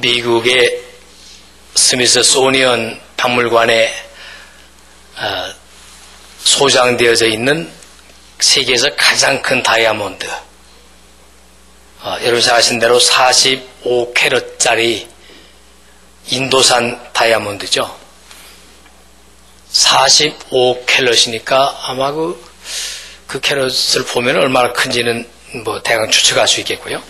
미국의 스미소니언 박물관에 소장되어져 있는 세계에서 가장 큰 다이아몬드, 여러분 잘 아시는 대로 45캐럿짜리 인도산 다이아몬드죠. 45캐럿이니까 아마 그 캐럿을 보면 얼마나 큰지는 대강 추측할 수 있겠고요.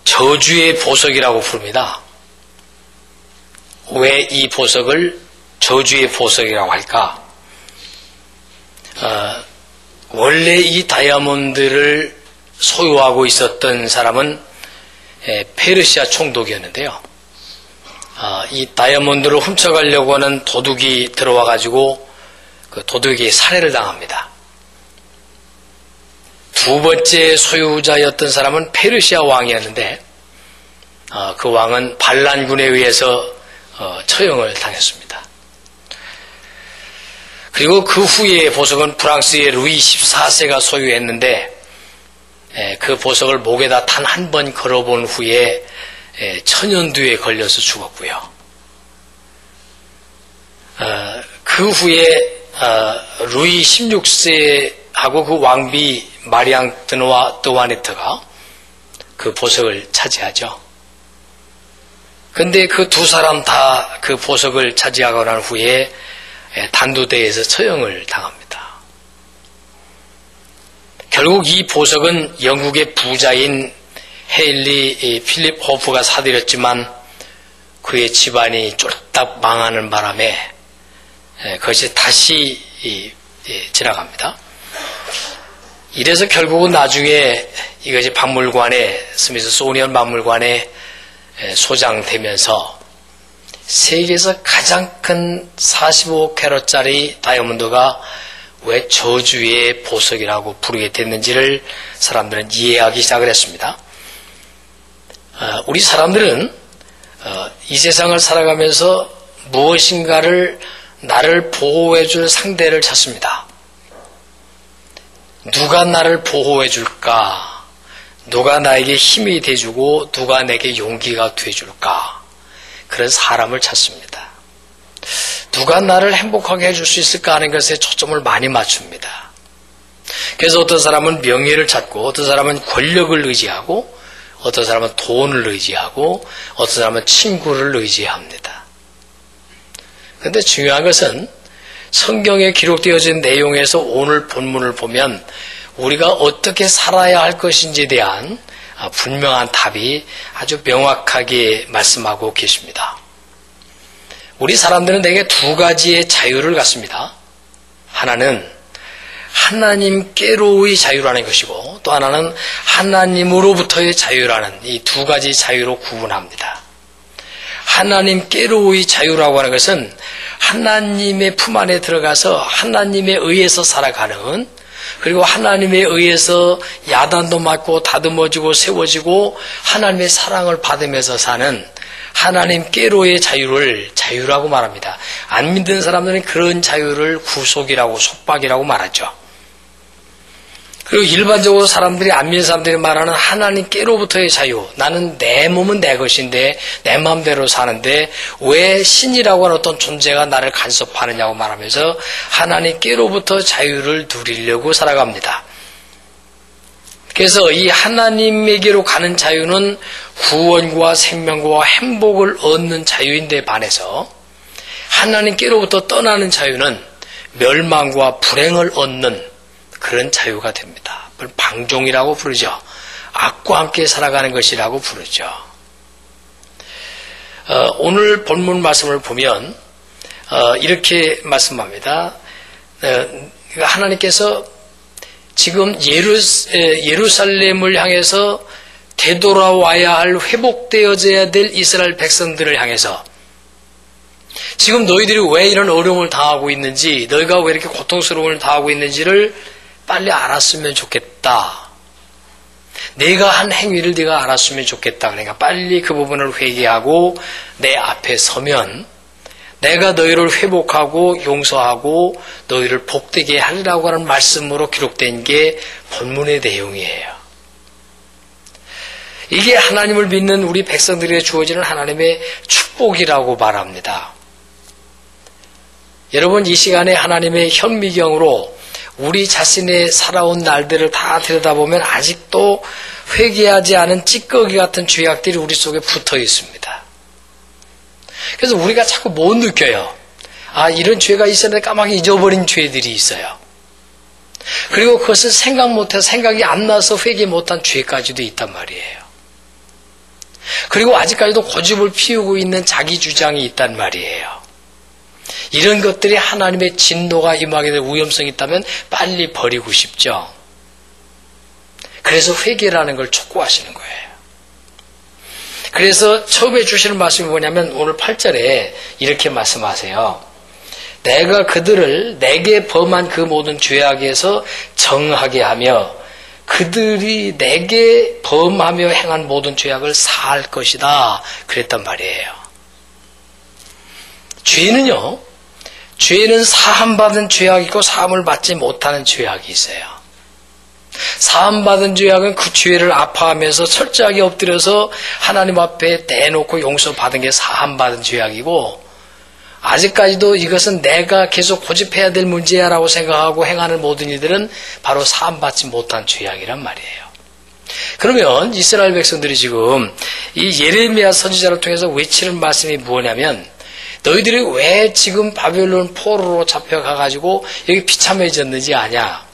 저주의 보석이라고 부릅니다. 왜 이 보석을 저주의 보석이라고 할까? 원래 이 다이아몬드를 소유하고 있었던 사람은 페르시아 총독이었는데요. 이 다이아몬드를 훔쳐가려고 하는 도둑이 들어와가지고 그 도둑에게 살해를 당합니다. 두 번째 소유자였던 사람은 페르시아 왕이었는데 그 왕은 반란군에 의해서 처형을 당했습니다. 그리고 그 후에 보석은 프랑스의 루이 14세가 소유했는데 그 보석을 목에다 단 한 번 걸어본 후에 천연두에 걸려서 죽었고요. 그 후에 루이 16세하고 그 왕비 마리앙 드와네트가 그 보석을 차지하죠. 근데 그 두 사람 다 그 보석을 차지하고 난 후에 단두대에서 처형을 당합니다. 결국 이 보석은 영국의 부자인 헤일리 필립 호프가 사들였지만 그의 집안이 쫄딱 망하는 바람에 그것이 다시 지나갑니다. 이래서 결국은 나중에 이것이 박물관에, 스미소니언 박물관에 소장되면서 세계에서 가장 큰 45캐럿짜리 다이아몬드가 왜 저주의 보석이라고 부르게 됐는지를 사람들은 이해하기 시작을 했습니다. 우리 사람들은 이 세상을 살아가면서 무엇인가를 나를 보호해줄 상대를 찾습니다. 누가 나를 보호해줄까? 누가 나에게 힘이 돼주고 누가 내게 용기가 돼줄까? 그런 사람을 찾습니다. 누가 나를 행복하게 해줄 수 있을까 하는 것에 초점을 많이 맞춥니다. 그래서 어떤 사람은 명예를 찾고, 어떤 사람은 권력을 의지하고, 어떤 사람은 돈을 의지하고, 어떤 사람은 친구를 의지합니다. 그런데 중요한 것은 성경에 기록되어진 내용에서 오늘 본문을 보면 우리가 어떻게 살아야 할 것인지에 대한 분명한 답이 아주 명확하게 말씀하고 계십니다. 우리 사람들은 대개 두 가지의 자유를 갖습니다. 하나는 하나님께로의 자유라는 것이고 또 하나는 하나님으로부터의 자유라는 이 두 가지 자유로 구분합니다. 하나님께로의 자유라고 하는 것은 하나님의 품 안에 들어가서 하나님에 의해서 살아가는, 그리고 하나님에 의해서 야단도 맞고 다듬어지고 세워지고 하나님의 사랑을 받으면서 사는 하나님께로의 자유를 자유라고 말합니다. 안 믿는 사람들은 그런 자유를 구속이라고, 속박이라고 말하죠. 그리고 일반적으로 사람들이, 안 믿는 사람들이 말하는 하나님께로부터의 자유, 나는 내 몸은 내 것인데 내 마음대로 사는데 왜 신이라고 하는 어떤 존재가 나를 간섭하느냐고 말하면서 하나님께로부터 자유를 누리려고 살아갑니다. 그래서 이 하나님에게로 가는 자유는 구원과 생명과 행복을 얻는 자유인데 반해서 하나님께로부터 떠나는 자유는 멸망과 불행을 얻는 그런 자유가 됩니다. 방종이라고 부르죠. 악과 함께 살아가는 것이라고 부르죠. 오늘 본문 말씀을 보면 이렇게 말씀합니다. 하나님께서 지금 예루살렘을 향해서 되돌아와야 할, 회복되어져야 될 이스라엘 백성들을 향해서 지금 너희들이 왜 이런 어려움을 당하고 있는지, 너희가 왜 이렇게 고통스러움을 당하고 있는지를 빨리 알았으면 좋겠다. 내가 한 행위를 네가 알았으면 좋겠다. 그러니까 빨리 그 부분을 회개하고 내 앞에 서면 내가 너희를 회복하고 용서하고 너희를 복되게 하리라고 하는 말씀으로 기록된 게 본문의 내용이에요. 이게 하나님을 믿는 우리 백성들에게 주어지는 하나님의 축복이라고 말합니다. 여러분, 이 시간에 하나님의 현미경으로 우리 자신의 살아온 날들을 다 들여다보면 아직도 회개하지 않은 찌꺼기 같은 죄악들이 우리 속에 붙어 있습니다. 그래서 우리가 자꾸 못 느껴요. 아, 이런 죄가 있었는데 까마귀 잊어버린 죄들이 있어요. 그리고 그것을 생각 못해서 생각이 안 나서 회개 못한 죄까지도 있단 말이에요. 그리고 아직까지도 고집을 피우고 있는 자기 주장이 있단 말이에요. 이런 것들이 하나님의 진노가 임하게 될 위험성이 있다면 빨리 버리고 싶죠. 그래서 회개라는 걸 촉구하시는 거예요. 그래서 처음에 주시는 말씀이 뭐냐면 오늘 8절에 이렇게 말씀하세요. 내가 그들을 내게 범한 그 모든 죄악에서 정하게 하며 그들이 내게 범하며 행한 모든 죄악을 사할 것이다. 그랬단 말이에요. 죄는 사함받은 죄악이 있고 사함을 받지 못하는 죄악이 있어요. 사함받은 죄악은 그 죄를 아파하면서 철저하게 엎드려서 하나님 앞에 대놓고 용서받은 게 사함받은 죄악이고, 아직까지도 이것은 내가 계속 고집해야 될 문제야 라고 생각하고 행하는 모든 이들은 바로 사함받지 못한 죄악이란 말이에요. 그러면 이스라엘 백성들이 지금 이 예레미야 선지자를 통해서 외치는 말씀이 뭐냐면, 너희들이 왜 지금 바벨론 포로로 잡혀가가지고 여기 비참해졌는지 아냐?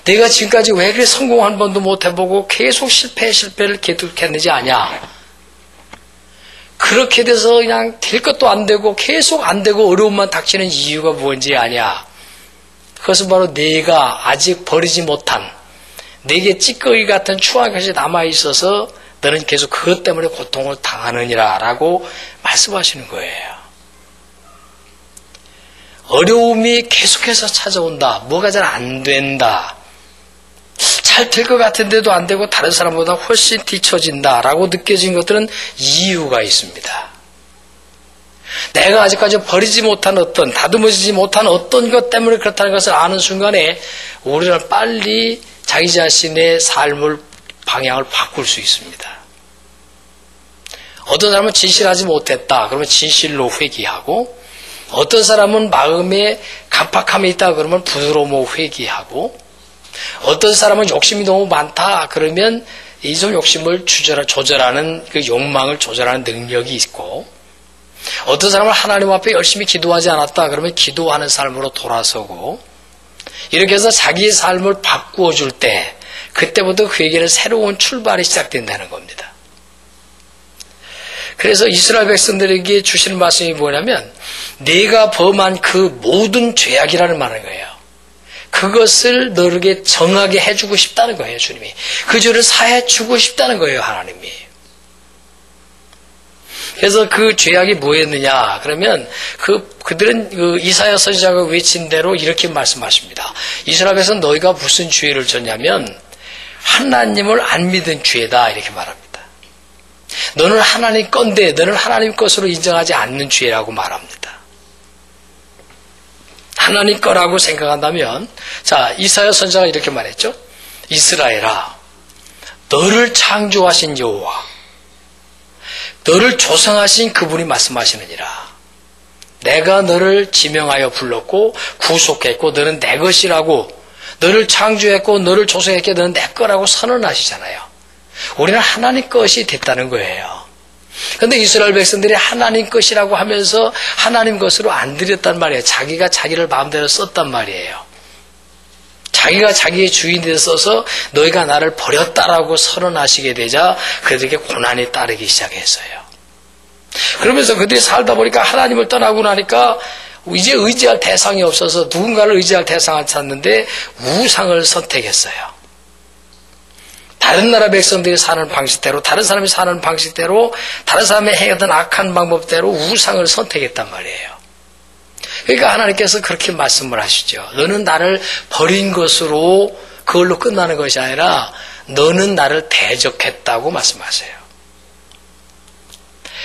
내가 지금까지 왜 그렇게 성공 한 번도 못 해보고 계속 실패를 계속했는지 아냐? 그렇게 돼서 그냥 될 것도 안 되고 계속 안 되고 어려움만 닥치는 이유가 뭔지 아냐? 그것은 바로 내가 아직 버리지 못한 내게 찌꺼기 같은 추한 것이 남아있어서 너는 계속 그것 때문에 고통을 당하느니라 라고 말씀하시는 거예요. 어려움이 계속해서 찾아온다. 뭐가 잘 안 된다. 잘 될 것 같은데도 안 되고 다른 사람보다 훨씬 뒤처진다 라고 느껴진 것들은 이유가 있습니다. 내가 아직까지 버리지 못한 어떤, 다듬어지지 못한 어떤 것 때문에 그렇다는 것을 아는 순간에 우리는 빨리 자기 자신의 삶을 방향을 바꿀 수 있습니다. 어떤 사람은 진실하지 못했다. 그러면 진실로 회개하고, 어떤 사람은 마음에 간팍함이 있다. 그러면 부드러움으로 회개하고, 어떤 사람은 욕심이 너무 많다. 그러면 이 좀 욕심을 조절하는 그 욕망을 조절하는 능력이 있고, 어떤 사람은 하나님 앞에 열심히 기도하지 않았다. 그러면 기도하는 삶으로 돌아서고, 이렇게 해서 자기의 삶을 바꾸어 줄 때 그때부터 그에게는 새로운 출발이 시작된다는 겁니다. 그래서 이스라엘 백성들에게 주시는 말씀이 뭐냐면 내가 범한 그 모든 죄악이라는 말인 거예요. 그것을 너에게 정하게 해주고 싶다는 거예요. 주님이. 그 죄를 사해주고 싶다는 거예요. 하나님이. 그래서 그 죄악이 뭐였느냐? 그러면 그들은 그 이사야 선지자가 외친 대로 이렇게 말씀하십니다. 이스라엘에서 너희가 무슨 죄를 졌냐면 하나님을 안 믿은 죄다 이렇게 말합니다. 너는 하나님 건데 너는 하나님 것으로 인정하지 않는 죄라고 말합니다. 하나님 거라고 생각한다면, 자, 이사야 선지자가 이렇게 말했죠. 이스라엘아, 너를 창조하신 여호와, 너를 조성하신 그분이 말씀하시느니라. 내가 너를 지명하여 불렀고 구속했고 너는 내 것이라고, 너를 창조했고 너를 조성했기에 너는 내 거라고 선언하시잖아요. 우리는 하나님 것이 됐다는 거예요. 그런데 이스라엘 백성들이 하나님 것이라고 하면서 하나님 것으로 안 드렸단 말이에요. 자기가 자기를 마음대로 썼단 말이에요. 자기가 자기의 주인이 돼서 너희가 나를 버렸다라고 선언하시게 되자 그들에게 고난이 따르기 시작했어요. 그러면서 그들이 살다 보니까 하나님을 떠나고 나니까 이제 의지할 대상이 없어서 누군가를 의지할 대상을 찾는데 우상을 선택했어요. 다른 나라 백성들이 사는 방식대로, 다른 사람이 사는 방식대로, 다른 사람이 행하던 악한 방법대로 우상을 선택했단 말이에요. 그러니까 하나님께서 그렇게 말씀을 하시죠. 너는 나를 버린 것으로 그걸로 끝나는 것이 아니라 너는 나를 대적했다고 말씀하세요.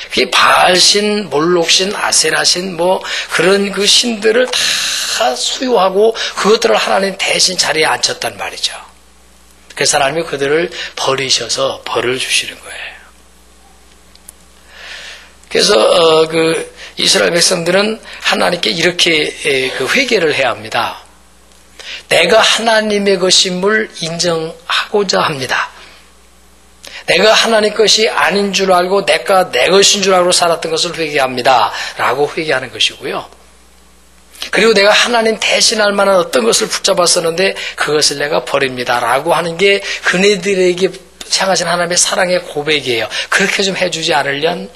그게 바알신, 몰록신, 아세라신 뭐 그런 그 신들을 다 수용하고 그것들을 하나님 대신 자리에 앉혔단 말이죠. 그래서 하나님이 그들을 버리셔서 벌을 주시는 거예요. 그래서 이스라엘 백성들은 하나님께 이렇게 회개를 해야 합니다. 내가 하나님의 것임을 인정하고자 합니다. 내가 하나님 것이 아닌 줄 알고 내가 내 것인 줄 알고 살았던 것을 회개합니다. 라고 회개하는 것이고요. 그리고 내가 하나님 대신할 만한 어떤 것을 붙잡았었는데 그것을 내가 버립니다. 라고 하는 게 그네들에게 향하신 하나님의 사랑의 고백이에요. 그렇게 좀 해주지 않으련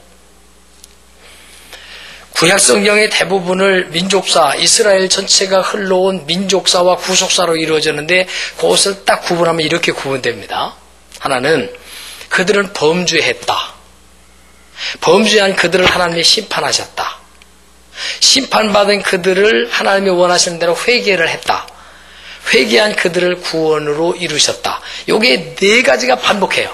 구약성경의 대부분을 민족사, 이스라엘 전체가 흘러온 민족사와 구속사로 이루어졌는데 그것을 딱 구분하면 이렇게 구분됩니다. 하나는 그들은 범죄했다. 범죄한 그들을 하나님이 심판하셨다. 심판받은 그들을 하나님이 원하시는 대로 회개를 했다. 회개한 그들을 구원으로 이루셨다. 요게 네 가지가 반복해요.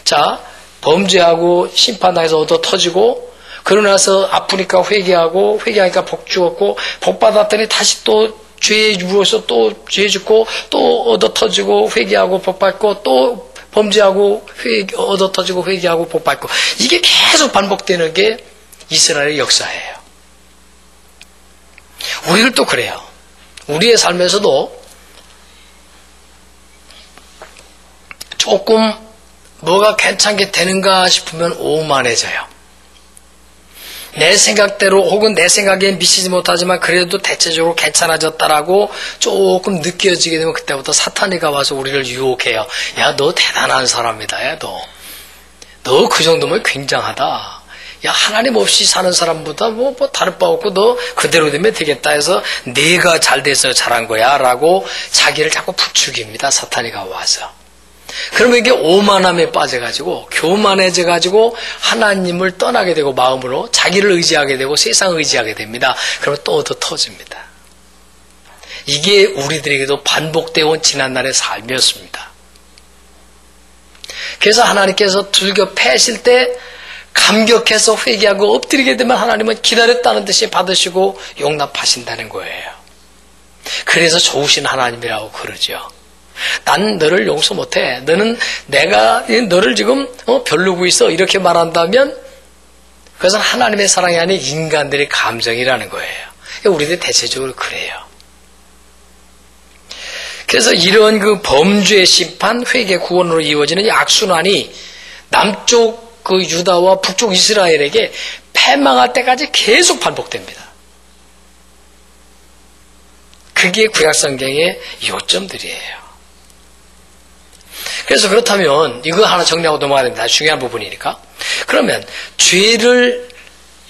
자, 범죄하고 심판당해서 얻어 터지고 그러고 나서 아프니까 회개하고 회개하니까 복 주었고 복 받았더니 다시 또 죄에 누워서 또 죄 짓고 또 얻어 터지고 회개하고 복 받고 또 범죄하고 얻어 터지고 회개하고 복 받고 이게 계속 반복되는 게 이스라엘의 역사예요. 우리를 또 그래요. 우리의 삶에서도 조금 뭐가 괜찮게 되는가 싶으면 오만해져요. 내 생각대로 혹은 내 생각에 미치지 못하지만 그래도 대체적으로 괜찮아졌다라고 조금 느껴지게 되면 그때부터 사탄이가 와서 우리를 유혹해요. 야, 너 대단한 사람이다. 야, 너 그 정도면 굉장하다. 야, 하나님 없이 사는 사람보다 뭐 다를 바 없고 너 그대로 되면 되겠다 해서 내가 잘 돼서 잘한 거야 라고 자기를 자꾸 부추깁니다. 사탄이가 와서. 그러면 이게 오만함에 빠져가지고 교만해져가지고 하나님을 떠나게 되고 마음으로 자기를 의지하게 되고 세상을 의지하게 됩니다. 그러면 또 얻어 터집니다. 이게 우리들에게도 반복되어 온 지난날의 삶이었습니다. 그래서 하나님께서 들겨 패실 때 감격해서 회개하고 엎드리게 되면 하나님은 기다렸다는 듯이 받으시고 용납하신다는 거예요. 그래서 좋으신 하나님이라고 그러죠. 난 너를 용서 못해. 내가 너를 지금 별로고 있어. 이렇게 말한다면 그것은 하나님의 사랑이 아닌 인간들의 감정이라는 거예요. 우리들 대체적으로 그래요. 그래서 이런 그 범죄 심판, 회개 구원으로 이루어지는 이 악순환이 남쪽 그 유다와 북쪽 이스라엘에게 패망할 때까지 계속 반복됩니다. 그게 구약성경의 요점들이에요. 그래서 그렇다면 이거 하나 정리하고 넘어가야 됩니다. 중요한 부분이니까. 그러면 죄를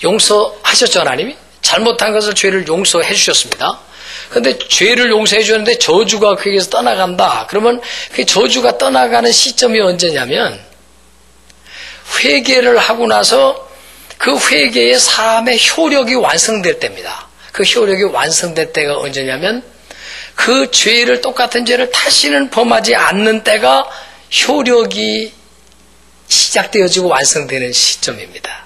용서하셨죠, 하나님이? 잘못한 것을 죄를 용서해 주셨습니다. 그런데 죄를 용서해 주는데 저주가 거기에서 떠나간다. 그러면 그 저주가 떠나가는 시점이 언제냐면 회개를 하고 나서 그 회개의 사람의 효력이 완성될 때입니다. 그 효력이 완성될 때가 언제냐면 그 죄를 똑같은 죄를 다시는 범하지 않는 때가 효력이 시작되어지고 완성되는 시점입니다.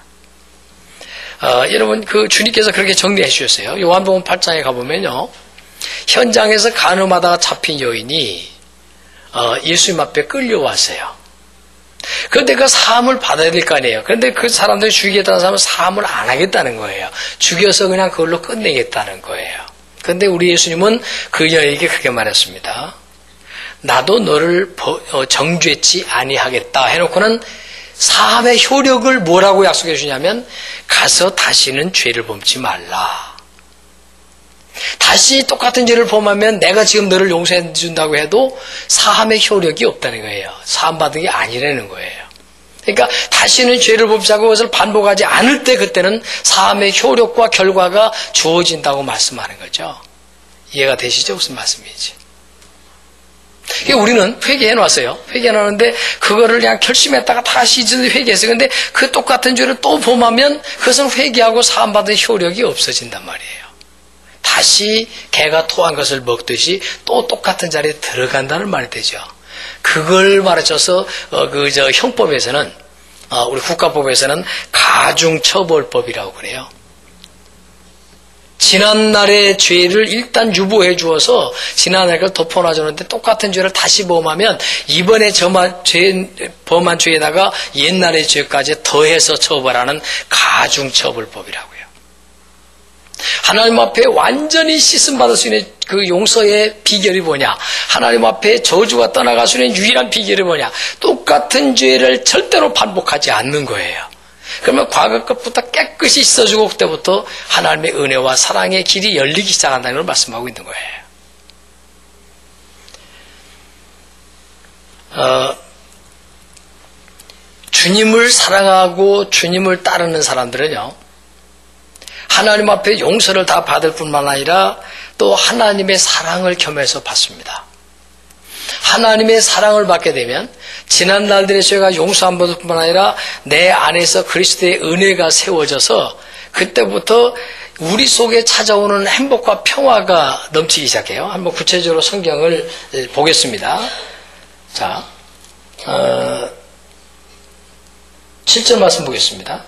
여러분 그 주님께서 그렇게 정리해 주셨어요. 요한복음 8장에 가보면요. 현장에서 간음하다가 잡힌 여인이 예수님 앞에 끌려왔어요. 그런데 그 사함을 받아야 될 거 아니에요. 그런데 그 사람들이 죽이겠다는 사람은 사함을 안 하겠다는 거예요. 죽여서 그냥 그걸로 끝내겠다는 거예요. 그런데 우리 예수님은 그 여인에게 그렇게 말했습니다. 나도 너를 정죄치 아니하겠다 해놓고는 사함의 효력을 뭐라고 약속해 주냐면 가서 다시는 죄를 범지 말라. 다시 똑같은 죄를 범하면 내가 지금 너를 용서해 준다고 해도 사함의 효력이 없다는 거예요. 사함 받은 게 아니라는 거예요. 그러니까 다시는 죄를 범지 않고 그것을 반복하지 않을 때 그때는 사함의 효력과 결과가 주어진다고 말씀하는 거죠. 이해가 되시죠? 무슨 말씀인지. 우리는 회개해 놨어요. 회개해 놨는데 그거를 그냥 결심했다가 다시 회개했어요. 근데 그 똑같은 죄를 또 범하면 그것은 회개하고 사함 받은 효력이 없어진단 말이에요. 다시 개가 토한 것을 먹듯이 또 똑같은 자리에 들어간다는 말이 되죠. 그걸 말해줘서 형법에서는 우리 국가법에서는 가중처벌법이라고 그래요. 지난날의 죄를 일단 유보해 주어서 지난날 걸 덮어놔주는데 똑같은 죄를 다시 범하면 이번에 범한 죄에다가 옛날의 죄까지 더해서 처벌하는 가중처벌법이라고요. 하나님 앞에 완전히 씻음받을 수 있는 그 용서의 비결이 뭐냐? 하나님 앞에 저주가 떠나갈 수 있는 유일한 비결이 뭐냐? 똑같은 죄를 절대로 반복하지 않는 거예요. 그러면 과거 것부터 깨끗이 씻어주고 그때부터 하나님의 은혜와 사랑의 길이 열리기 시작한다는 걸 말씀하고 있는 거예요. 주님을 사랑하고 주님을 따르는 사람들은요, 하나님 앞에 용서를 다 받을 뿐만 아니라 또 하나님의 사랑을 겸해서 받습니다. 하나님의 사랑을 받게 되면 지난 날들의 죄가 용서 안 받을 뿐만 아니라 내 안에서 그리스도의 은혜가 세워져서 그때부터 우리 속에 찾아오는 행복과 평화가 넘치기 시작해요. 한번 구체적으로 성경을 보겠습니다. 자, 7절 말씀 보겠습니다.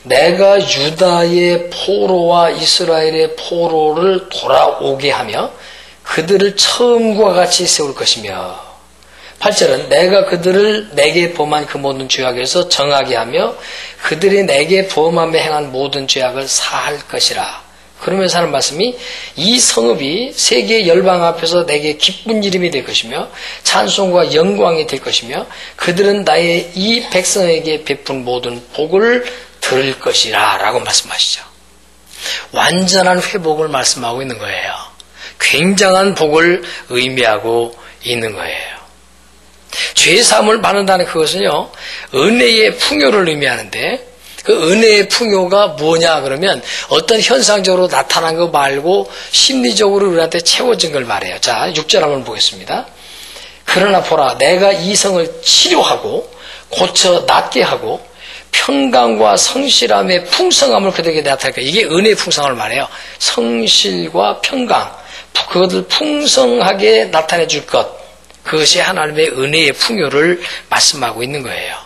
내가 유다의 포로와 이스라엘의 포로를 돌아오게 하며 그들을 처음과 같이 세울 것이며 8절은 내가 그들을 내게 범한 그 모든 죄악에서 정하게 하며 그들이 내게 범함에 행한 모든 죄악을 사할 것이라. 그러면서 하는 말씀이 이 성읍이 세계 열방 앞에서 내게 기쁜 이름이 될 것이며 찬송과 영광이 될 것이며 그들은 나의 이 백성에게 베푼 모든 복을 들을 것이라 라고 말씀하시죠. 완전한 회복을 말씀하고 있는 거예요. 굉장한 복을 의미하고 있는 거예요. 죄사함을 받는다는 그것은요, 은혜의 풍요를 의미하는데 그 은혜의 풍요가 뭐냐 그러면 어떤 현상적으로 나타난 거 말고 심리적으로 우리한테 채워진 걸 말해요. 자, 6절 한번 보겠습니다. 그러나 보라, 내가 이 성을 치료하고 고쳐 낫게 하고 평강과 성실함의 풍성함을 그들에게 나타낼까. 이게 은혜의 풍성함을 말해요. 성실과 평강, 그것을 풍성하게 나타내 줄 것, 그것이 하나님의 은혜의 풍요를 말씀하고 있는 거예요.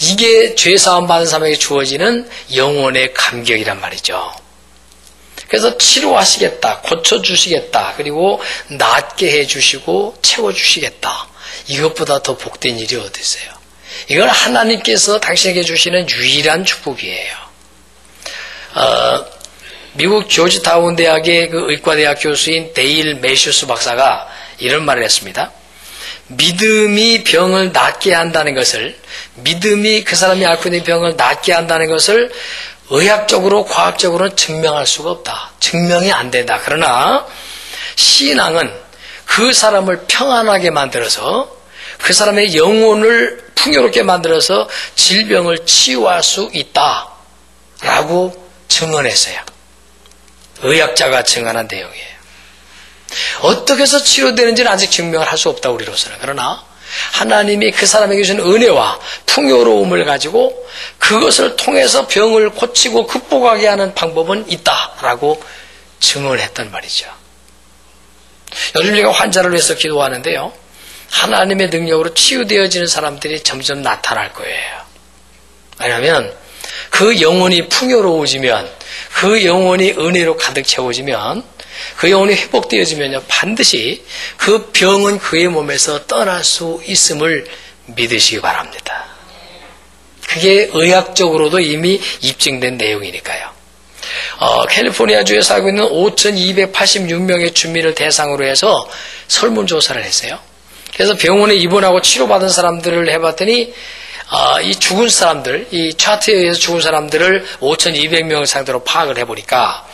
이게 죄사함 받은 사람에게 주어지는 영혼의 감격이란 말이죠. 그래서 치료하시겠다, 고쳐주시겠다, 그리고 낫게 해주시고 채워주시겠다. 이것보다 더 복된 일이 어디 있어요? 이건 하나님께서 당신에게 주시는 유일한 축복이에요. 미국 조지타운 대학의 그 의과대학 교수인 데일 매슈스 박사가 이런 말을 했습니다. 믿음이 병을 낫게 한다는 것을, 믿음이 그 사람이 앓고 있는 병을 낫게 한다는 것을 의학적으로, 과학적으로는 증명할 수가 없다. 증명이 안 된다. 그러나 신앙은 그 사람을 평안하게 만들어서 그 사람의 영혼을 풍요롭게 만들어서 질병을 치유할 수 있다라고 증언했어요. 의학자가 증언한 내용이에요. 어떻게 해서 치료되는지는 아직 증명을 할 수 없다, 우리로서는. 그러나 하나님이 그 사람에게 주신 은혜와 풍요로움을 가지고 그것을 통해서 병을 고치고 극복하게 하는 방법은 있다라고 증언했단 말이죠. 요즘 제가 환자를 위해서 기도하는데요, 하나님의 능력으로 치유되어지는 사람들이 점점 나타날 거예요. 왜냐하면 그 영혼이 풍요로워지면, 그 영혼이 은혜로 가득 채워지면, 그 영혼이 회복되어지면요, 반드시 그 병은 그의 몸에서 떠날 수 있음을 믿으시기 바랍니다. 그게 의학적으로도 이미 입증된 내용이니까요. 캘리포니아주에 살고 있는 5,286명의 주민을 대상으로 해서 설문조사를 했어요. 그래서 병원에 입원하고 치료받은 사람들을 해봤더니 이 죽은 사람들, 이 차트에 의해서 죽은 사람들을 5,200명 상대로 파악을 해보니까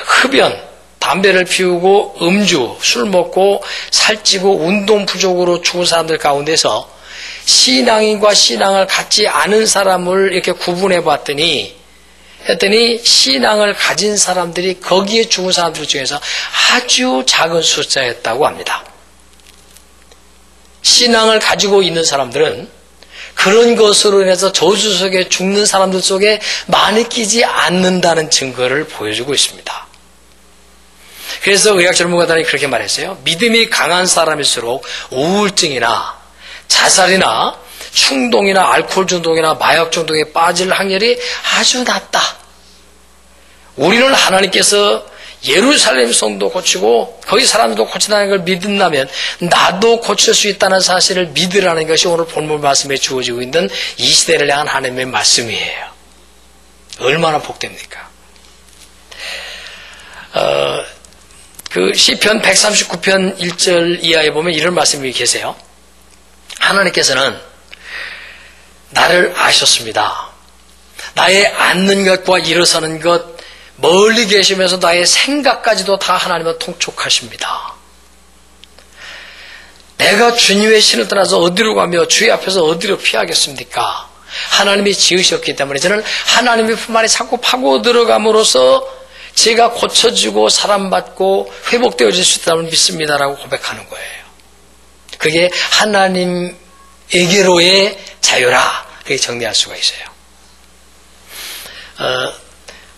흡연, 담배를 피우고 음주, 술 먹고 살찌고 운동 부족으로 죽은 사람들 가운데서 신앙인과 신앙을 갖지 않은 사람을 이렇게 구분해 봤더니 신앙을 가진 사람들이 거기에 죽은 사람들 중에서 아주 작은 숫자였다고 합니다. 신앙을 가지고 있는 사람들은 그런 것으로 인해서 저주 속에 죽는 사람들 속에 많이 끼지 않는다는 증거를 보여주고 있습니다. 그래서 의학 전문가들이 그렇게 말했어요. 믿음이 강한 사람일수록 우울증이나 자살이나 충동이나 알코올 중독이나 마약 중독에 빠질 확률이 아주 낮다. 우리는 하나님께서 예루살렘 성도 고치고 거기 사람도 고친다는 걸 믿는다면 나도 고칠 수 있다는 사실을 믿으라는 것이 오늘 본문 말씀에 주어지고 있는 이 시대를 향한 하나님의 말씀이에요. 얼마나 복됩니까? 그 시편 139편 1절 이하에 보면 이런 말씀이 계세요. 하나님께서는 나를 아셨습니다. 나의 앉는 것과 일어서는 것, 멀리 계시면서 나의 생각까지도 다 하나님은 통촉하십니다. 내가 주님의 신을 떠나서 어디로 가며 주의 앞에서 어디로 피하겠습니까? 하나님이 지으셨기 때문에 저는 하나님의 품 안에 자꾸 파고 들어감으로써 제가 고쳐지고 사랑받고 회복되어질 수 있다는 믿습니다라고 고백하는 거예요. 그게 하나님에게로의 자유라, 그렇게 정리할 수가 있어요.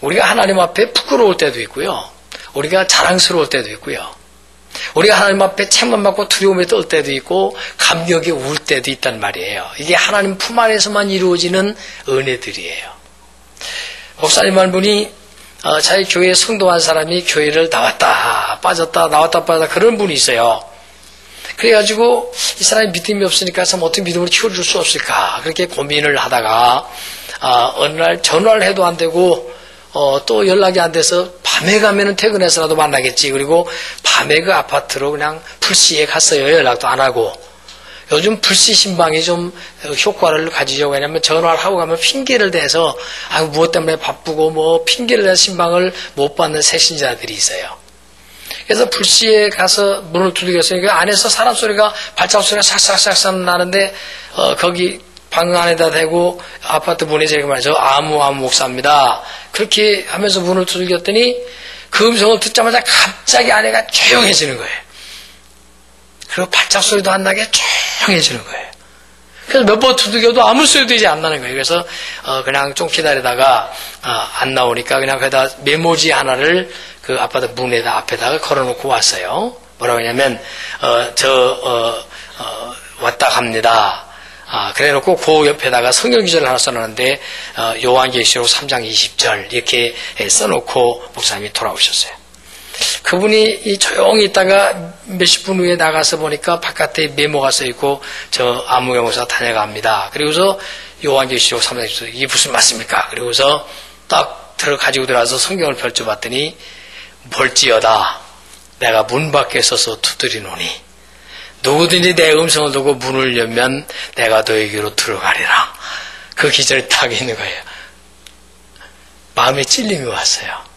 우리가 하나님 앞에 부끄러울 때도 있고요. 우리가 자랑스러울 때도 있고요. 우리가 하나님 앞에 책망받고 두려움에 떨 때도 있고 감격에 울 때도 있단 말이에요. 이게 하나님 품 안에서만 이루어지는 은혜들이에요. 목사님 한 분이 자기 교회 성도 한 사람이 교회를 나왔다 빠졌다 나왔다 빠졌다 그런 분이 있어요. 그래가지고 이 사람이 믿음이 없으니까 참 어떻게 믿음을 키워줄 수 없을까 그렇게 고민을 하다가 어느 날 전화를 해도 안 되고 또 연락이 안 돼서 밤에 가면은 퇴근해서라도 만나겠지. 그리고 밤에 그 아파트로 그냥 불시에 갔어요. 연락도 안 하고. 요즘 불시 신방이 좀 효과를 가지죠. 왜냐면 전화를 하고 가면 핑계를 대서 무엇 때문에 바쁘고 뭐 핑계를 대서 신방을 못 받는 새신자들이 있어요. 그래서 불시에 가서 문을 두들겼어요. 그 안에서 사람 소리가 발자국 소리가 싹싹싹싹 나는데 거기 방 안에다 대고 아파트 문에 제가 말이죠. 아무 목사입니다. 그렇게 하면서 문을 두들겼더니 그 음성을 듣자마자 갑자기 안에가 조용해지는 거예요. 그리고 발자국 소리도 안 나게 조용해지는 거예요. 그래서 몇 번 두들겨도 아무 소리도 이제 안 나는 거예요. 그래서 그냥 좀 기다리다가 안 나오니까 그냥 거기다 메모지 하나를 그 아파트 문에다 앞에다가 걸어놓고 왔어요. 뭐라고 하냐면 왔다 갑니다. 그래 놓고 그 옆에다가 성경 기절을 하나 써놨는데 요한계시록 3장 20절 이렇게 써놓고 목사님이 돌아오셨어요. 그분이 조용히 있다가 몇십 분 후에 나가서 보니까 바깥에 메모가 써있고 저 아무경사 다녀갑니다. 그리고서 요한계시록 3장 20절 이게 무슨 말씀입니까? 그리고서 딱 가지고 들어와서 성경을 펼쳐봤더니 볼지어다 내가 문 밖에 서서 두드리노니 누구든지 내 음성을 듣고 문을 열면 내가 너에게로 들어가리라. 그 기절이 딱 있는 거예요. 마음에 찔림이 왔어요.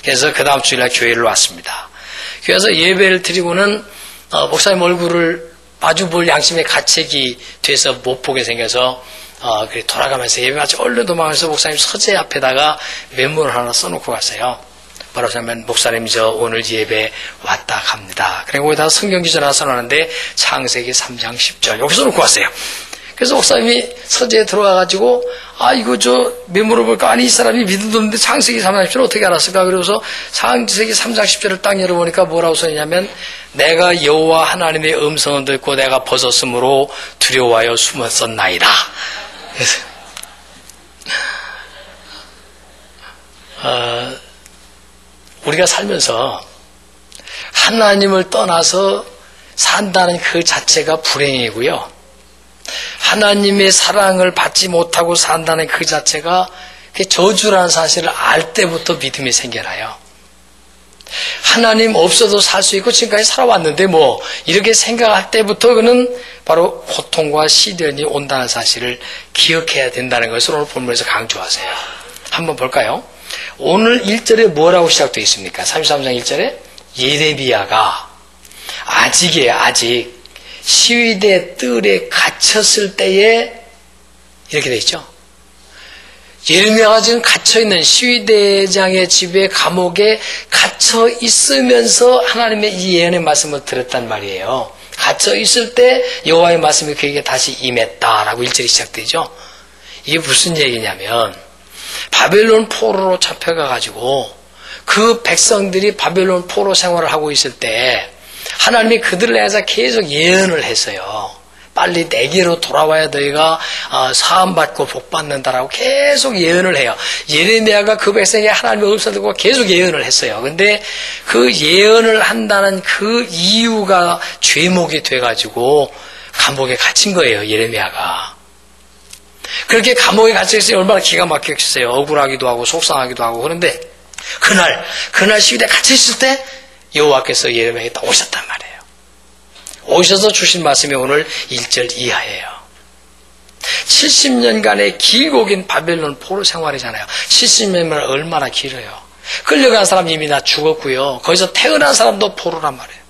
그래서 그 다음 주일날 교회를 왔습니다. 그래서 예배를 드리고는 목사님 얼굴을 마주볼 양심의 가책이 돼서 못 보게 생겨서 돌아가면서 예배 마치 얼른 도망가서 목사님 서재 앞에다가 메모를 하나 써놓고 갔어요. 뭐라고 하면 목사님 저 오늘 예배 왔다 갑니다. 그리고 거기다가 성경 기절 하나 써놨는데 창세기 3장 10절 여기서 놓고 왔어요. 그래서 목사님이 서재에 들어와가지고 이거 저 메모를 볼까 아니 이 사람이 믿음도 없는데 창세기 3장 10절 어떻게 알았을까. 그래서 창세기 3장 10절을 딱 열어보니까 뭐라고 써있냐면 내가 여호와 하나님의 음성을 듣고 내가 벗었으므로 두려워하여 숨었었나이다. 그래서 우리가 살면서 하나님을 떠나서 산다는 그 자체가 불행이고요. 하나님의 사랑을 받지 못하고 산다는 그 자체가 저주라는 사실을 알 때부터 믿음이 생겨나요. 하나님 없어도 살 수 있고 지금까지 살아왔는데 뭐 이렇게 생각할 때부터 그는 바로 고통과 시련이 온다는 사실을 기억해야 된다는 것을 오늘 본문에서 강조하세요. 한번 볼까요? 오늘 1절에 뭐라고 시작되어 있습니까? 33장 1절에 예레미야가 아직 시위대 뜰에 갇혔을 때에 이렇게 되어 있죠. 예레미야가 지금 갇혀있는 시위대장의 집에 감옥에 갇혀 있으면서 하나님의 이 예언의 말씀을 들었단 말이에요. 갇혀 있을 때 여호와의 말씀이 그에게 다시 임했다라고 1절이 시작되죠. 이게 무슨 얘기냐면 바벨론 포로로 잡혀가가지고 그 백성들이 바벨론 포로 생활을 하고 있을 때 하나님이 그들을 향해서 계속 예언을 했어요. 빨리 내게로 돌아와야 너희가 사함받고 복받는다라고 계속 예언을 해요. 예레미야가 그 백성에게 하나님의 음성을 듣고 계속 예언을 했어요. 근데 그 예언을 한다는 그 이유가 죄목이 돼가지고 감옥에 갇힌 거예요. 예레미야가. 그렇게 감옥에 갇혀있으니 얼마나 기가 막혔겠어요. 억울하기도 하고 속상하기도 하고. 그런데 그날 시기에 갇혀있을 때 여호와께서 예레미야에게 딱 오셨단 말이에요. 오셔서 주신 말씀이 오늘 1절 이하예요. 70년간의 길고 긴 바벨론 포로 생활이잖아요. 70년이면 얼마나 길어요. 끌려간 사람 이미 다 죽었고요. 거기서 태어난 사람도 포로란 말이에요.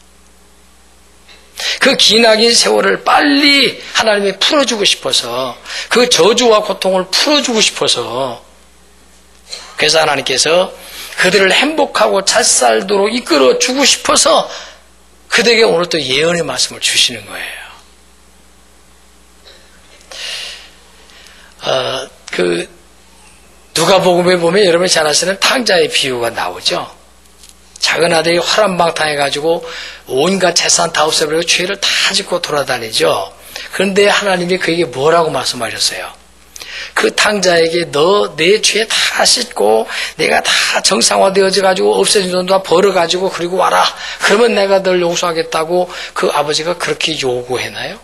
그 기나긴 세월을 빨리 하나님이 풀어주고 싶어서, 그 저주와 고통을 풀어주고 싶어서, 그래서 하나님께서 그들을 행복하고 잘 살도록 이끌어 주고 싶어서 그들에게 오늘 또 예언의 말씀을 주시는 거예요. 누가복음에 보면 여러분이 잘 아시는 탕자의 비유가 나오죠. 작은 아들이 화람방탕해가지고 온갖 재산 다 없애버리고 죄를 다 짓고 돌아다니죠. 그런데 하나님이 그에게 뭐라고 말씀하셨어요? 그 탕자에게 너 내 죄 다 씻고 내가 다 정상화되어져가지고 없애진 돈도 다 벌어가지고 그리고 와라. 그러면 내가 널 용서하겠다고 그 아버지가 그렇게 요구했나요?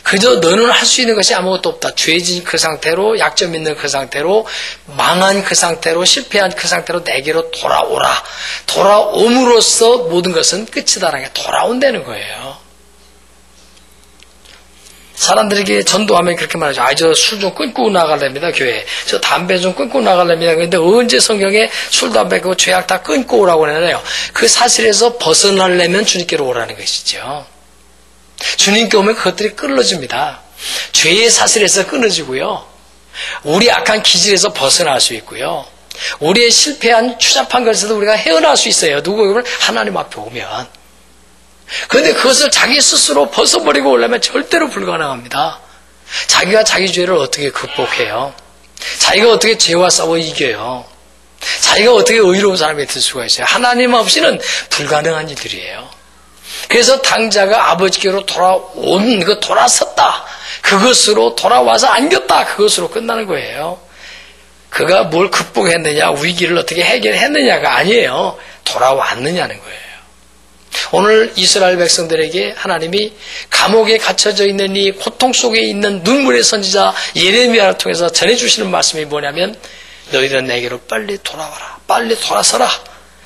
그저 너는 할 수 있는 것이 아무것도 없다. 죄진 그 상태로, 약점 있는 그 상태로, 망한 그 상태로, 실패한 그 상태로 내게로 돌아오라. 돌아옴으로써 모든 것은 끝이다라는 게 돌아온다는 거예요. 사람들에게 전도하면 그렇게 말하죠. 저 술 좀 끊고 나가랍니다, 교회. 저 담배 좀 끊고 나가랍니다. 그런데 언제 성경에 술, 담배, 그 죄악 다 끊고 오라고 하나요? 그 사실에서 벗어나려면 주님께로 오라는 것이죠. 주님께 오면 그것들이 끊어집니다. 죄의 사슬에서 끊어지고요. 우리 악한 기질에서 벗어날 수 있고요. 우리의 실패한 추잡한 것에서도 우리가 헤어날 수 있어요. 누구 하나님 앞에 오면. 그런데 그것을 자기 스스로 벗어버리고 오려면 절대로 불가능합니다. 자기가 자기 죄를 어떻게 극복해요? 자기가 어떻게 죄와 싸워 이겨요? 자기가 어떻게 의로운 사람이 될 수가 있어요? 하나님 없이는 불가능한 일들이에요. 그래서 당자가 아버지께로 돌아섰다. 그것으로 돌아와서 안겼다. 그것으로 끝나는 거예요. 그가 뭘 극복했느냐, 위기를 어떻게 해결했느냐가 아니에요. 돌아왔느냐는 거예요. 오늘 이스라엘 백성들에게 하나님이 감옥에 갇혀져 있는 이 고통 속에 있는 눈물의 선지자 예레미야를 통해서 전해주시는 말씀이 뭐냐면 너희들은 내게로 빨리 돌아와라. 빨리 돌아서라.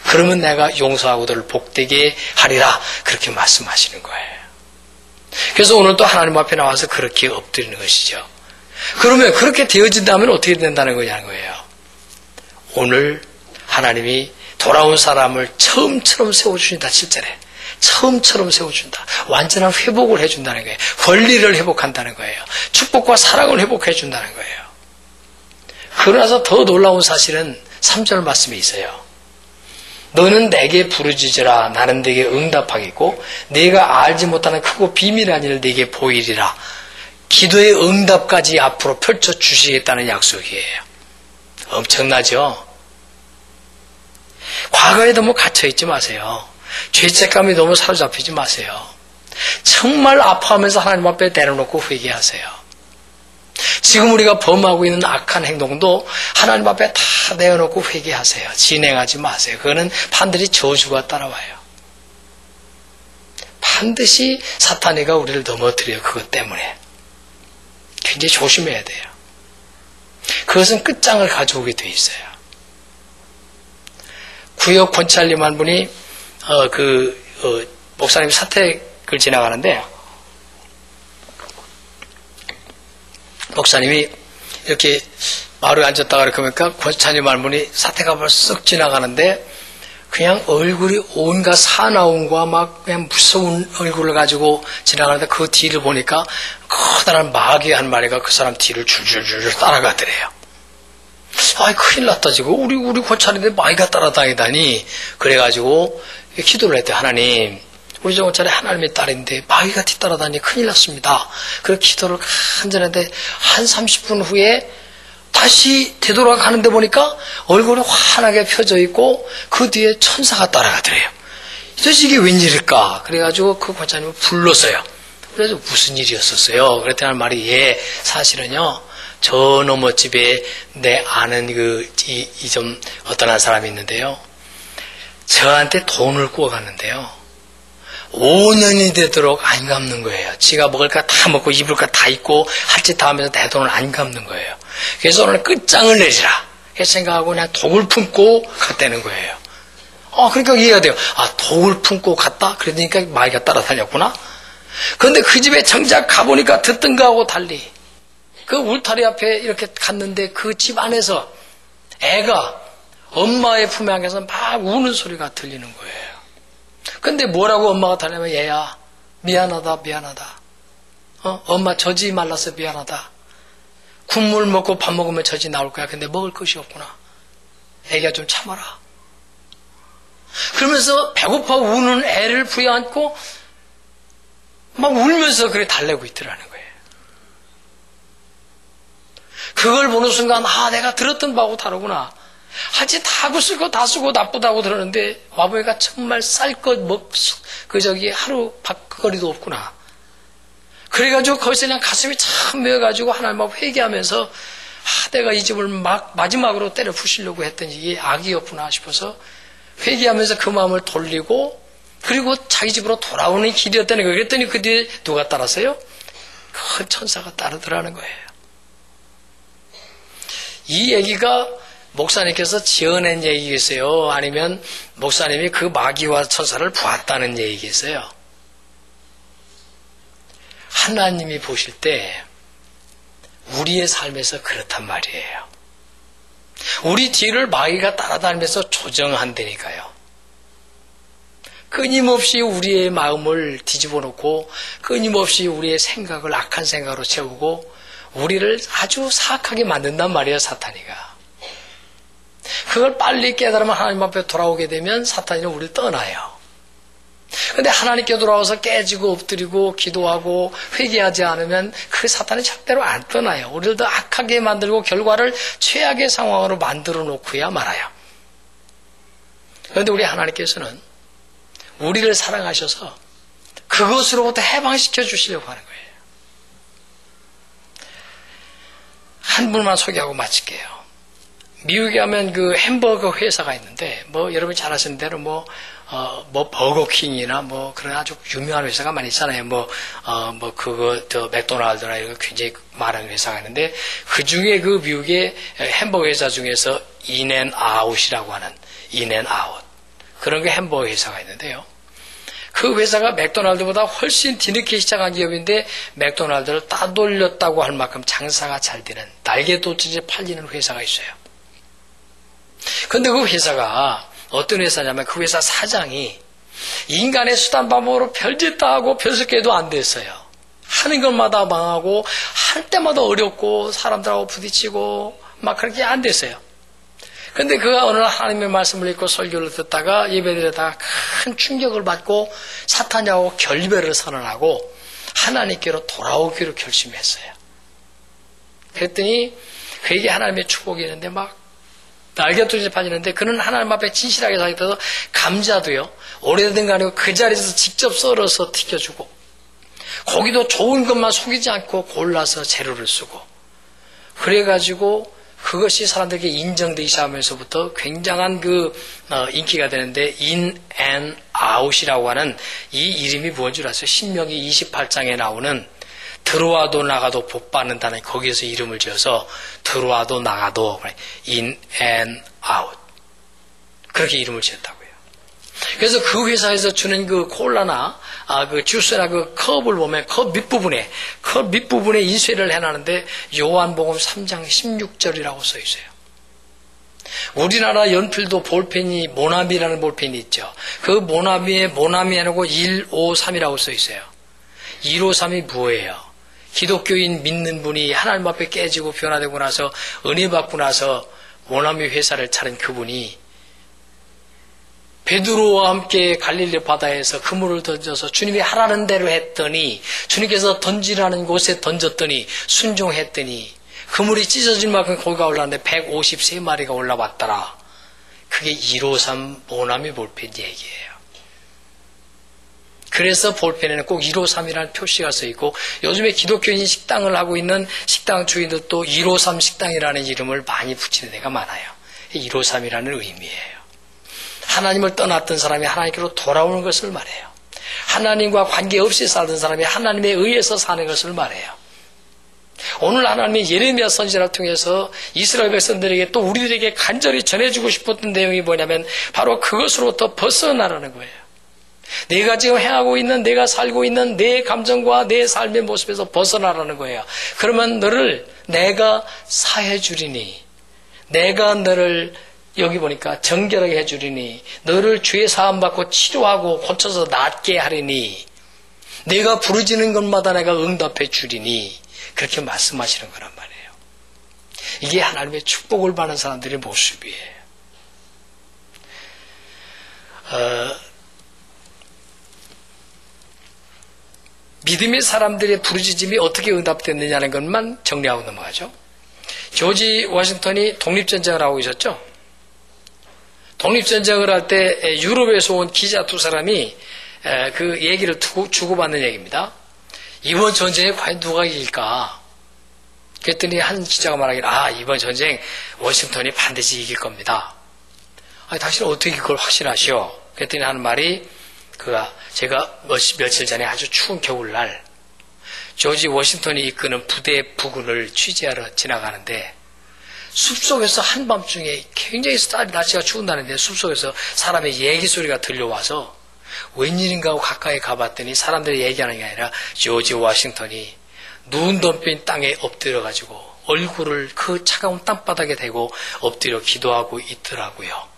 그러면 내가 용서하고 너를 복되게 하리라. 그렇게 말씀하시는 거예요. 그래서 오늘 또 하나님 앞에 나와서 그렇게 엎드리는 것이죠. 그러면 그렇게 되어진다면 어떻게 된다는 거냐는 거예요. 오늘 하나님이 돌아온 사람을 처음처럼 세워주신다. 7절에 처음처럼 세워준다. 완전한 회복을 해준다는 거예요. 권리를 회복한다는 거예요. 축복과 사랑을 회복해준다는 거예요. 그러나서 더 놀라운 사실은 3절 말씀에 있어요. 너는 내게 부르짖으라. 나는 네게 응답하겠고 네가 알지 못하는 크고 비밀한 일을 네게 보이리라. 기도의 응답까지 앞으로 펼쳐주시겠다는 약속이에요. 엄청나죠? 과거에 너무 갇혀있지 마세요. 죄책감이 너무 사로잡히지 마세요. 정말 아파하면서 하나님 앞에 내려놓고 회개하세요. 지금 우리가 범하고 있는 악한 행동도 하나님 앞에 다 내어놓고 회개하세요. 진행하지 마세요. 그거는 반드시 저주가 따라와요. 반드시 사탄이가 우리를 넘어뜨려요. 그것 때문에. 굉장히 조심해야 돼요. 그것은 끝장을 가져오게 돼 있어요. 구역 권찰님 한 분이 목사님 사택을 지나가는데 목사님이 이렇게 마루에 앉았다가 이렇게 보니까 권찰님 한 분이 사택앞을 쓱 지나가는데 그냥 얼굴이 온갖 사나움과 막 그냥 무서운 얼굴을 가지고 지나가는데 그 뒤를 보니까 커다란 마귀 한 마리가 그 사람 뒤를 줄줄줄 따라가더래요. 아이 큰일 났다 지금 우리 권찰인데 마귀가 따라다니다니. 그래가지고 기도를 했대요. 하나님, 우리 저 권찰이 하나님의 딸인데 마귀가 뒤따라다니 큰일 났습니다. 그래서 기도를 간절히 했는데 한 30분 후에 다시 되돌아가는데 보니까 얼굴이 환하게 펴져 있고 그 뒤에 천사가 따라가더래요. 도대체 이게 웬일일까? 그래가지고 그 권사님을 불렀어요. 그래서 무슨 일이었었어요? 그랬더니 말이, 예, 사실은요, 저 너머 집에 내 아는 좀 어떤 한 사람이 있는데요. 저한테 돈을 구워갔는데요. 5년이 되도록 안 갚는 거예요. 지가 먹을 거 다 먹고 입을 거 다 입고 할 짓 다 하면서 내 돈을 안 갚는 거예요. 그래서 오늘 끝장을 내리라. 그 생각하고 그냥 독을 품고 갔다는 거예요. 그러니까 이해가 돼요. 독을 품고 갔다? 그러니까 마귀가 따라다녔구나? 그런데 그 집에 정작 가보니까 듣던 거하고 달리 그 울타리 앞에 이렇게 갔는데 그 집 안에서 애가 엄마의 품에 안겨서 막 우는 소리가 들리는 거예요. 근데 뭐라고 엄마가 달라면 얘야 미안하다. 엄마 젖이 말라서 미안하다. 국물 먹고 밥 먹으면 젖이 나올 거야. 근데 먹을 것이 없구나. 애기야 좀 참아라. 그러면서 배고파 우는 애를 부여안고 막 울면서 그래 달래고 있더라는 거예요. 그걸 보는 순간 내가 들었던 바하고 다르구나. 하지 다 쓰고 다 쓰고 나쁘다고 들었는데 와보니까 정말 쌀 것 하루 밥거리도 없구나. 그래가지고 거기서 그냥 가슴이 참 메어가지고 하나님하고 회개하면서 내가 이 집을 마지막으로 때려 부시려고 했더니 이게 악이었구나 싶어서 회개하면서 그 마음을 돌리고 그리고 자기 집으로 돌아오는 길이었다는 거예요. 그랬더니 그 뒤에 누가 따랐어요? 큰 천사가 따르더라는 거예요. 이 얘기가 목사님께서 지어낸 얘기겠어요? 아니면 목사님이 그 마귀와 천사를 보았다는 얘기겠어요? 하나님이 보실 때 우리의 삶에서 그렇단 말이에요. 우리 뒤를 마귀가 따라다니면서 조정한다니까요. 끊임없이 우리의 마음을 뒤집어 놓고 끊임없이 우리의 생각을 악한 생각으로 채우고 우리를 아주 사악하게 만든단 말이에요, 사탄이가. 그걸 빨리 깨달으면 하나님 앞에 돌아오게 되면 사탄이는 우리를 떠나요. 그런데 하나님께 돌아와서 깨지고 엎드리고 기도하고 회개하지 않으면 그 사탄이 절대로 안 떠나요. 우리를 더 악하게 만들고 결과를 최악의 상황으로 만들어 놓고야 말아요. 그런데 우리 하나님께서는 우리를 사랑하셔서 그것으로부터 해방시켜 주시려고 하는 거예요. 한 분만 소개하고 마칠게요. 미국에 가면 그 햄버거 회사가 있는데, 여러분 잘 아시는 대로 버거킹이나 그런 아주 유명한 회사가 많이 있잖아요. 맥도날드나 이런 거 굉장히 많은 회사가 있는데, 그 중에 그 미국의 햄버거 회사 중에서 인앤아웃이라고 하는, 인앤아웃. 그런 게 햄버거 회사가 있는데요. 그 회사가 맥도날드보다 훨씬 뒤늦게 시작한 기업인데 맥도날드를 따돌렸다고 할 만큼 장사가 잘 되는 날개도치에 팔리는 회사가 있어요. 그런데 그 회사가 어떤 회사냐면 그 회사 사장이 인간의 수단 방법으로 별짓 다 하고 별석개도 안 됐어요. 하는 것마다 망하고 할 때마다 어렵고 사람들하고 부딪히고 막 그렇게 안 됐어요. 근데 그가 어느 날 하나님의 말씀을 읽고 설교를 듣다가 예배드리다가 큰 충격을 받고 사탄하고 결별을 선언하고 하나님께로 돌아오기로 결심했어요. 그랬더니 그에게 하나님의 축복이 있는데 막 날개도지에 빠지는데 그는 하나님 앞에 진실하게 살겠다서 감자도요 오래된 거 아니고 그 자리에서 직접 썰어서 튀겨주고 고기도 좋은 것만 속이지 않고 골라서 재료를 쓰고 그래가지고 그것이 사람들에게 인정되기 시작하면서부터 굉장한 인기가 되는데 인앤아웃이라고 하는 이 이름이 뭔 줄 아세요? 신명기 28장에 나오는 들어와도 나가도 복 받는다는 거기에서 이름을 지어서 들어와도 나가도 인앤아웃 그렇게 이름을 지었다고요. 그래서 그 회사에서 주는 그 콜라나 그 주스나 그 컵을 보면 컵 밑부분에 인쇄를 해놨는데 요한복음 3장 16절이라고 써 있어요. 우리나라 연필도 볼펜이 모나미라는 볼펜이 있죠. 그 모나미 해놓고 153이라고 써 있어요. 153이 뭐예요? 기독교인 믿는 분이 하나님 앞에 깨지고 변화되고 나서 은혜 받고 나서 모나미 회사를 차린 그분이 베드로와 함께 갈릴리 바다에서 그물을 던져서 주님이 하라는 대로 했더니 주님께서 던지라는 곳에 던졌더니 순종했더니 그물이 찢어질 만큼 고기가 올라왔는데 153마리가 올라왔더라. 그게 153 모나미 볼펜 얘기예요. 그래서 볼펜에는 꼭 153이라는 표시가 써 있고 요즘에 기독교인 식당을 하고 있는 식당 주인들도 153 식당이라는 이름을 많이 붙이는 데가 많아요. 153이라는 의미예요. 하나님을 떠났던 사람이 하나님께로 돌아오는 것을 말해요. 하나님과 관계없이 살던 사람이 하나님에 의해서 사는 것을 말해요. 오늘 하나님이 예레미야 선지자를 통해서 이스라엘 백성들에게 또 우리들에게 간절히 전해주고 싶었던 내용이 뭐냐면 바로 그것으로부터 벗어나라는 거예요. 내가 지금 행하고 있는, 내가 살고 있는 내 감정과 내 삶의 모습에서 벗어나라는 거예요. 그러면 너를 내가 사해 주리니, 내가 너를 여기 보니까 정결하게 해주리니, 너를 죄 사함 받고 치료하고 고쳐서 낫게 하리니, 내가 부르짖는 것마다 내가 응답해 주리니, 그렇게 말씀하시는 거란 말이에요. 이게 하나님의 축복을 받는 사람들의 모습이에요. 믿음의 사람들의 부르짖음이 어떻게 응답됐느냐는 것만 정리하고 넘어가죠. 조지 워싱턴이 독립전쟁을 하고 있었죠. 독립전쟁을 할 때 유럽에서 온 기자 두 사람이 그 얘기를 주고받는 얘기입니다. 이번 전쟁에 과연 누가 이길까? 그랬더니 한 기자가 말하기를, 이번 전쟁 워싱턴이 반드시 이길 겁니다. 당신은 어떻게 그걸 확신하시오? 그랬더니 하는 말이, 제가 며칠 전에 아주 추운 겨울날 조지 워싱턴이 이끄는 부대 부근을 취재하러 지나가는데 숲속에서 한밤중에 굉장히 날씨가 추운다는데 숲속에서 사람의 얘기 소리가 들려와서 웬일인가 하고 가까이 가봤더니 사람들이 얘기하는 게 아니라 조지 워싱턴이 눈 덮인 땅에 엎드려가지고 얼굴을 그 차가운 땅바닥에 대고 엎드려 기도하고 있더라고요.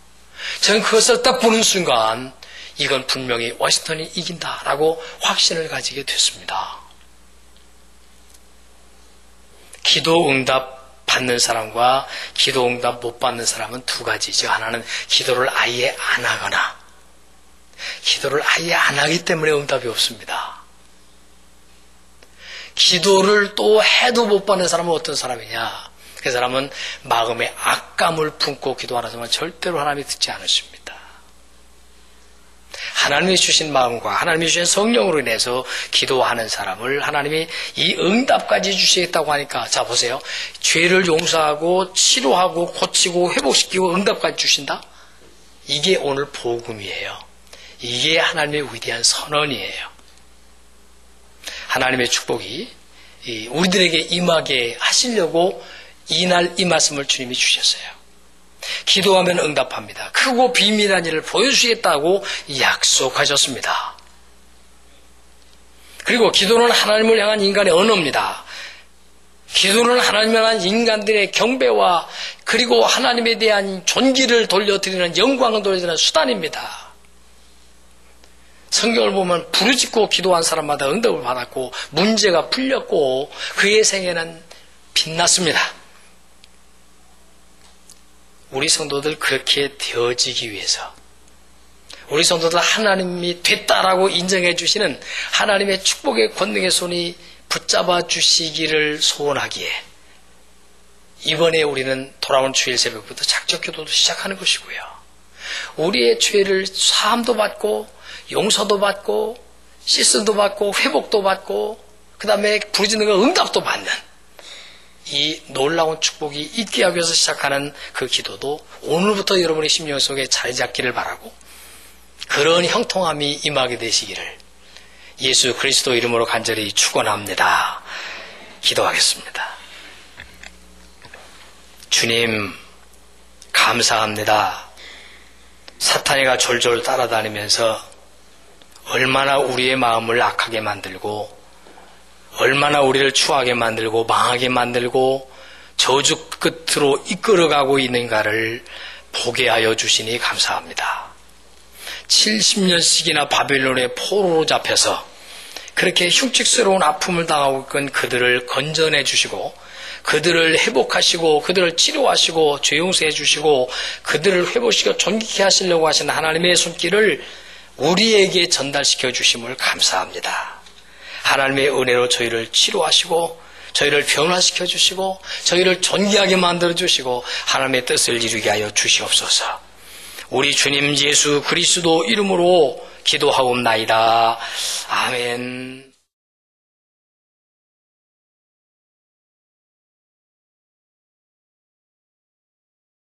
저는 그것을 딱 보는 순간 이건 분명히 워싱턴이 이긴다라고 확신을 가지게 됐습니다. 기도 응답 받는 사람과 기도 응답 못 받는 사람은 두 가지죠. 하나는 기도를 아예 안 하거나 기도를 아예 안 하기 때문에 응답이 없습니다. 기도를 또 해도 못 받는 사람은 어떤 사람이냐? 그 사람은 마음에 악감을 품고 기도하는 사람은 절대로 하나님이 듣지 않으십니다. 하나님이 주신 마음과 하나님이 주신 성령으로 인해서 기도하는 사람을 하나님이 이 응답까지 주시겠다고 하니까, 자 보세요. 죄를 용서하고 치료하고 고치고 회복시키고 응답까지 주신다? 이게 오늘 복음이에요. 이게 하나님의 위대한 선언이에요. 하나님의 축복이 우리들에게 임하게 하시려고 이날 이 말씀을 주님이 주셨어요. 기도하면 응답합니다. 크고 비밀한 일을 보여주시겠다고 약속하셨습니다. 그리고 기도는 하나님을 향한 인간의 언어입니다. 기도는 하나님을 향한 인간들의 경배와 그리고 하나님에 대한 존귀를 돌려드리는, 영광을 돌려드리는 수단입니다. 성경을 보면 부르짖고 기도한 사람마다 응답을 받았고 문제가 풀렸고 그의 생애는 빛났습니다. 우리 성도들 그렇게 되어지기 위해서, 우리 성도들 하나님이 됐다라고 인정해 주시는 하나님의 축복의 권능의 손이 붙잡아 주시기를 소원하기에 이번에 우리는 돌아온 주일 새벽부터 작적 기도도 시작하는 것이고요. 우리의 죄를 사함도 받고 용서도 받고 씻음도 받고 회복도 받고 그 다음에 부르짖는 거 응답도 받는 이 놀라운 축복이 있게 하기 위해서 시작하는 그 기도도 오늘부터 여러분의 심령 속에 자리 잡기를 바라고, 그런 형통함이 임하게 되시기를 예수 그리스도 이름으로 간절히 축원합니다. 기도하겠습니다. 주님 감사합니다. 사탄이가 졸졸 따라다니면서 얼마나 우리의 마음을 악하게 만들고 얼마나 우리를 추하게 만들고 망하게 만들고 저주 끝으로 이끌어가고 있는가를 보게 하여 주시니 감사합니다. 70년씩이나 바벨론의 포로로 잡혀서 그렇게 흉측스러운 아픔을 당하고 있던 그들을 건져내 주시고 그들을 회복하시고 그들을 치료하시고 죄 용서해 주시고 그들을 회복시켜 존귀케 하시려고 하시는 하나님의 손길을 우리에게 전달시켜 주심을 감사합니다. 하나님의 은혜로 저희를 치료하시고 저희를 변화시켜 주시고 저희를 존귀하게 만들어 주시고 하나님의 뜻을 이루게 하여 주시옵소서. 우리 주님 예수 그리스도 이름으로 기도하옵나이다. 아멘.